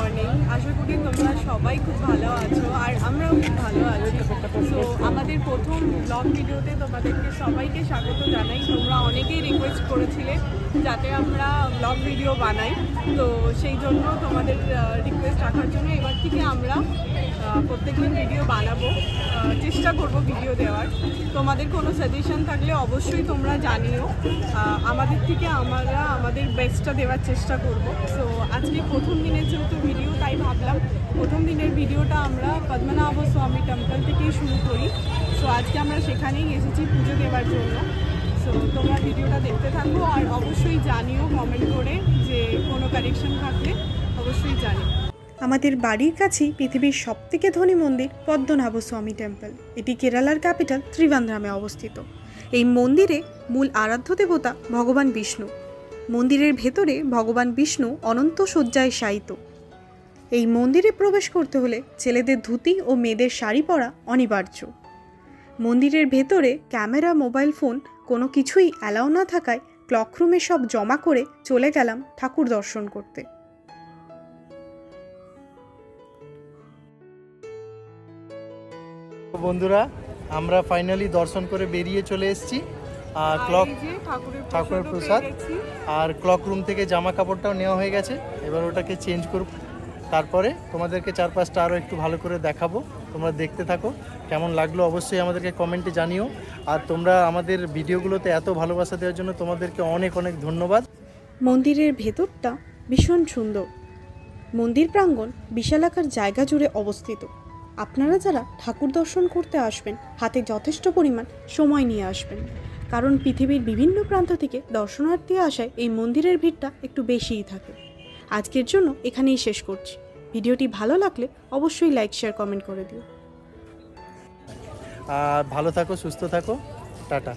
Morning. আশা করি তোমরা সবাই খুব ভালো আছো আর আমরাও খুব ভালো আছি। সো আমাদের প্রথম ব্লগ ভিডিওতে তোমাদেরকে সবাইকে স্বাগত জানাই। তোমরা অনেকেই রিকোয়েস্ট করেছিলে যাতে আমরা ব্লগ ভিডিও বানাই, তো সেই জন্য তোমাদের রিকোয়েস্ট রাখার জন্য এবার থেকে আমরা প্রত্যেকদিন ভিডিও বানাবো, চেষ্টা করব ভিডিও দেওয়ার। তোমাদের কোনো সাজেশন থাকলে অবশ্যই তোমরা জানিও, আমাদের থেকে আমরা আমাদের বেস্টটা দেওয়ার চেষ্টা করব। সো আজকে প্রথম দিনের যেহেতু ভিডিও, তাই ভাবলাম প্রথম দিনের ভিডিওটা আমরা পদ্মনাভ স্বামী টেম্পল থেকেই শুরু করি। সো আজকে আমরা সেখানেই এসেছি পুজো দেওয়ার জন্য। সো তোমরা ভিডিওটা দেখতে থাকবো আর অবশ্যই জানিও কমেন্ট করে যে কোনো কারেকশন থাকলে অবশ্যই জানিও। আমাদের বাড়ির কাছেই পৃথিবীর সবথেকে ধনী মন্দির পদ্মনাভ স্বামী টেম্পল। এটি কেরালার ক্যাপিটাল ত্রিবান্দ্রামে অবস্থিত। এই মন্দিরে মূল আরাধ্য দেবতা ভগবান বিষ্ণু। মন্দিরের ভেতরে ভগবান বিষ্ণু অনন্ত শয্যায় শায়িত। এই মন্দিরে প্রবেশ করতে হলে ছেলেদের ধুতি ও মেয়েদের শাড়ি পরা অনিবার্য। মন্দিরের ভেতরে ক্যামেরা, মোবাইল ফোন কোনো কিছুই অ্যালাউ না থাকায় ক্লকরুমে সব জমা করে চলে গেলাম ঠাকুর দর্শন করতে। বন্ধুরা, আমরা ফাইনালি দর্শন করে বেরিয়ে চলে এসেছি। ঠাকুরের প্রসাদ আর ক্লক রুম থেকে জামা কাপড়টাও নেওয়া হয়ে গেছে। এবার ওটাকে চেঞ্জ করব, তারপরে তোমাদেরকে চারপাশটা আরও একটু ভালো করে দেখাবো। তোমরা দেখতে থাকো, কেমন লাগলো অবশ্যই আমাদেরকে কমেন্টে জানিও। আর তোমরা আমাদের ভিডিওগুলোতে এত ভালোবাসা দেওয়ার জন্য তোমাদেরকে অনেক অনেক ধন্যবাদ। মন্দিরের ভেতরটা ভীষণ সুন্দর। মন্দির প্রাঙ্গণ বিশালাকার জায়গা জুড়ে অবস্থিত। আপনারা যারা ঠাকুর দর্শন করতে আসবেন, হাতে যথেষ্ট পরিমাণ সময় নিয়ে আসবেন, কারণ পৃথিবীর বিভিন্ন প্রান্ত থেকে দর্শনার্থী আসায় এই মন্দিরের ভিড়টা একটু বেশিই থাকে। আজকের জন্য এখানেই শেষ করছি। ভিডিওটি ভালো লাগলে অবশ্যই লাইক, শেয়ার, কমেন্ট করে দিও। আর ভালো থাকো, সুস্থ থাকো, টাটা।